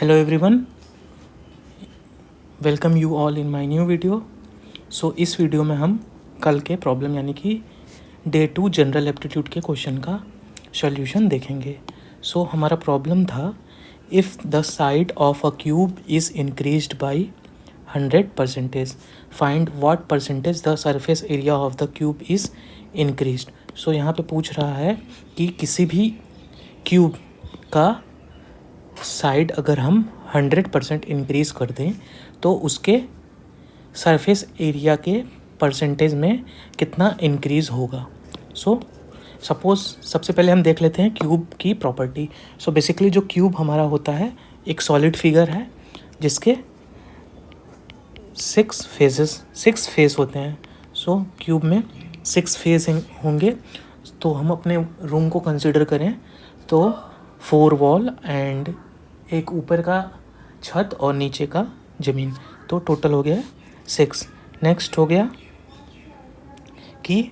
Hello everyone, welcome you all in my new video. So इस वीडियो में हम कल के प्रॉब्लम यानी कि डे 2 जनरल एप्टीट्यूड के क्वेश्चन का सॉल्यूशन देखेंगे। सो हमारा प्रॉब्लम था, if the side of a cube is increased by 100%, find what percentage the surface area of the cube is increased. So यहाँ पे पूछ रहा है कि किसी भी क्यूब का साइड अगर हम 100% इंक्रीज़ कर दें तो उसके सरफेस एरिया के परसेंटेज में कितना इंक्रीज़ होगा। सपोज़ सबसे पहले हम देख लेते हैं क्यूब की प्रॉपर्टी। बेसिकली जो क्यूब हमारा होता है एक सॉलिड फिगर है जिसके 6 फेस होते हैं। क्यूब में 6 फेस होंगे। तो हम अपने रूम को कंसिडर करें तो 4 वॉल एंड एक ऊपर का छत और नीचे का ज़मीन, तो टोटल हो गया 6। नेक्स्ट हो गया कि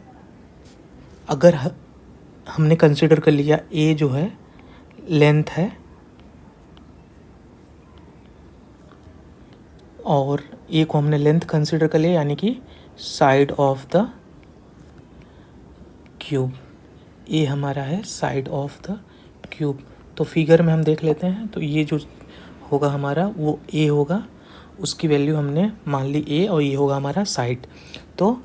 अगर हमने कंसिडर कर लिया ए जो है लेंथ है और ए को हमने लेंथ कंसिडर कर लिया यानी कि साइड ऑफ द क्यूब, ए हमारा है साइड ऑफ द क्यूब। तो फिगर में हम देख लेते हैं, तो ये जो होगा हमारा वो ए होगा, उसकी वैल्यू हमने मान ली ए और ये होगा हमारा साइड। तो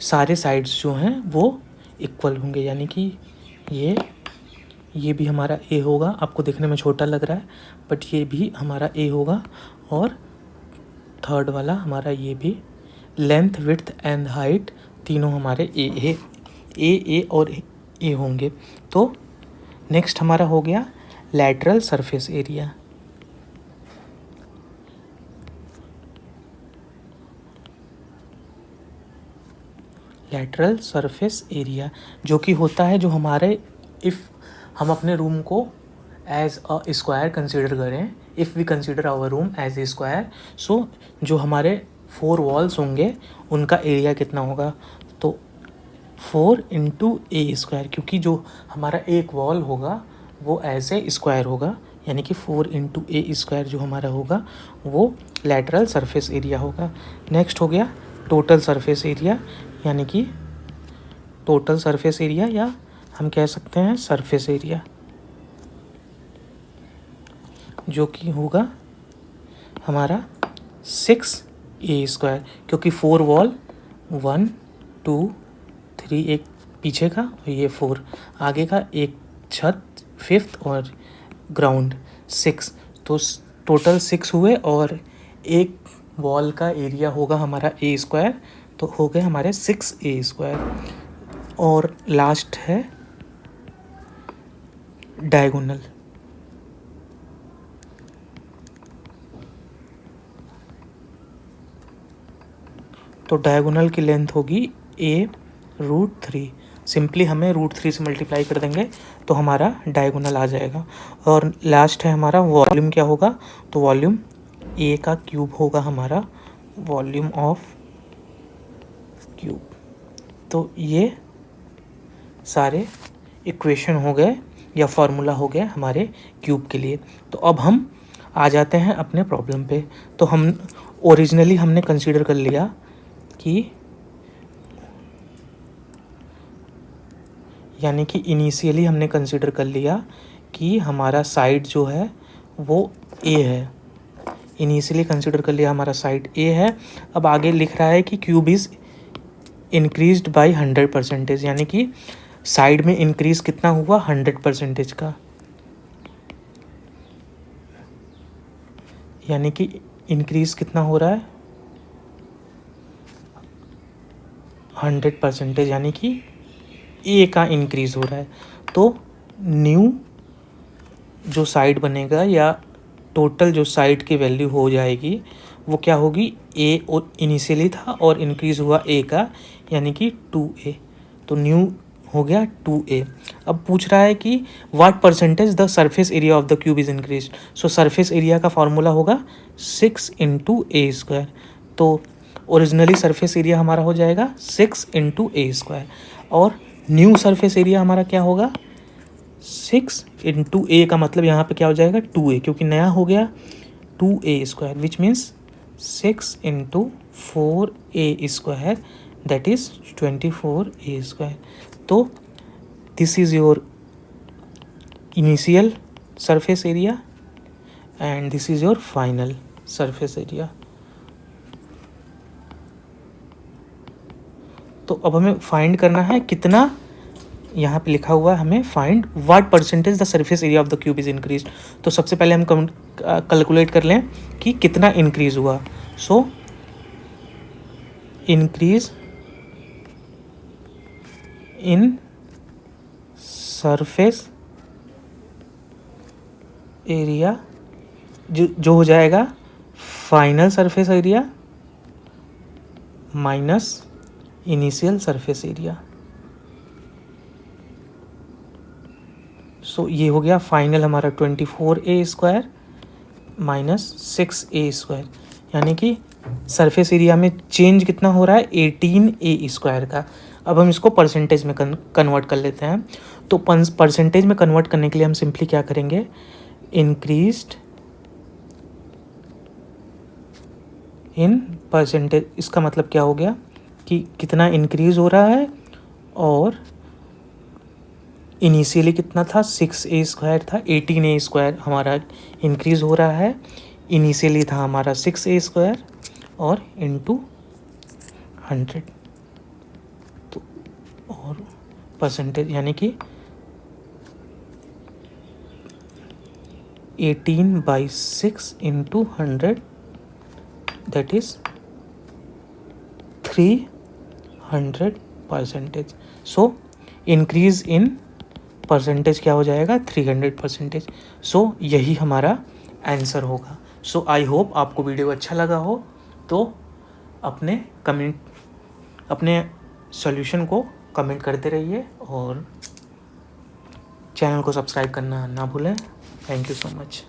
सारे साइड्स जो हैं वो इक्वल होंगे यानी कि ये भी हमारा ए होगा। आपको देखने में छोटा लग रहा है बट ये भी हमारा ए होगा और थर्ड वाला हमारा ये भी। लेंथ विड्थ एंड हाइट तीनों हमारे ए और ए होंगे। तो नेक्स्ट हमारा हो गया lateral surface area. Lateral surface area जो कि होता है, जो हमारे इफ़ हम अपने रूम को एज अ स्क्वायर कंसिडर करें, if we consider our room as a square, so जो हमारे 4 वॉल्स होंगे उनका एरिया कितना होगा, तो 4 इंटू ए स्क्वायर, क्योंकि जो हमारा एक वॉल होगा वो एज ए स्क्वायर होगा यानी कि 4 इंटू ए स्क्वायर जो हमारा होगा वो लैटरल सरफेस एरिया होगा। नेक्स्ट हो गया टोटल सरफेस एरिया यानी कि टोटल सरफेस एरिया या हम कह सकते हैं सरफेस एरिया, जो कि होगा हमारा 6a स्क्वायर, क्योंकि 4 वॉल 1 2 3 एक पीछे का और ये 4 आगे का, एक छत 5th और ग्राउंड 6, तो टोटल 6 हुए और एक वॉल का एरिया होगा हमारा ए स्क्वायर, तो हो गए हमारे 6a स्क्वायर। और लास्ट है डायगोनल। तो डायगोनल की लेंथ होगी a√3। सिंपली हमें √3 से मल्टीप्लाई कर देंगे तो हमारा डायगोनल आ जाएगा। और लास्ट है हमारा वॉल्यूम, क्या होगा, तो वॉल्यूम ए का क्यूब होगा हमारा वॉल्यूम ऑफ क्यूब। तो ये सारे इक्वेशन हो गए या फॉर्मूला हो गया हमारे क्यूब के लिए। तो अब हम आ जाते हैं अपने प्रॉब्लम पे। तो हम ओरिजिनली हमने कंसीडर कर लिया कि यानी कि इनिशियली हमने कंसीडर कर लिया कि हमारा साइड जो है वो ए है। इनिशियली कंसीडर कर लिया हमारा साइड ए है। अब आगे लिख रहा है कि क्यूब इज़ इंक्रीज्ड बाई 100%, यानी कि साइड में इंक्रीज कितना हुआ 100% का, यानी कि इंक्रीज कितना हो रहा है 100%, यानी कि ए का इंक्रीज हो रहा है। तो न्यू जो साइड बनेगा या टोटल जो साइड की वैल्यू हो जाएगी वो क्या होगी, ए और इनिशियली था और इंक्रीज हुआ ए का यानी कि 2a, तो न्यू हो गया 2a। अब पूछ रहा है कि what percentage the surface area of the cube is increase. Surface area का फॉर्मूला होगा 6 इंटू ए स्क्वायर। तो ओरिजिनली सरफेस एरिया हमारा हो जाएगा 6 इंटू ए स्क्वायर और न्यू सरफेस एरिया हमारा क्या होगा 6 इंटू ए का मतलब यहाँ पे क्या हो जाएगा 2a, क्योंकि नया हो गया 2a² which means 6 into 4a², that is 24a². तो this is your initial surface area and this is your final surface area. तो अब हमें फाइंड करना है कितना, यहाँ पे लिखा हुआ है हमें find what percentage the surface area of the cube is increase. तो सबसे पहले हम कैलकुलेट कर लें कि कितना इंक्रीज हुआ. So increase in surface area जो हो जाएगा final surface area minus initial surface area. So ये हो गया फाइनल हमारा 24a² माइनस 6a², यानी कि सरफेस एरिया में चेंज कितना हो रहा है 18a² का. अब हम इसको परसेंटेज में कन्वर्ट कर लेते हैं. तो परसेंटेज में कन्वर्ट करने के लिए हम सिंपली क्या करेंगे, इंक्रीज्ड इन परसेंटेज. इसका मतलब क्या हो गया कि कितना इंक्रीज हो रहा है और इनिशियली कितना था 6a² था, 18a² हमारा इंक्रीज हो रहा है. इनिशियली था हमारा 6a² और इंटू 100. तो और परसेंटेज यानी कि 18/6 into 100 that is 300%. So increase in percentage क्या हो जाएगा 300%. सो यही हमारा आंसर होगा. सो आई होप आपको वीडियो अच्छा लगा हो. तो अपने सॉल्यूशन को कमेंट करते रहिए और चैनल को सब्सक्राइब करना ना भूलें. Thank you so much.